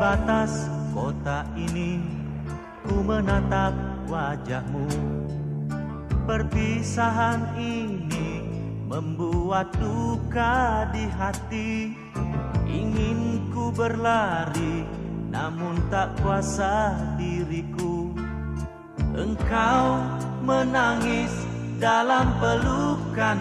batas kota ini ku menatap wajahmu. Perpisahan ini membuat duka di hati. Ingin ku berlari namun tak kuasa diriku. Engkau menangis dalam pelukan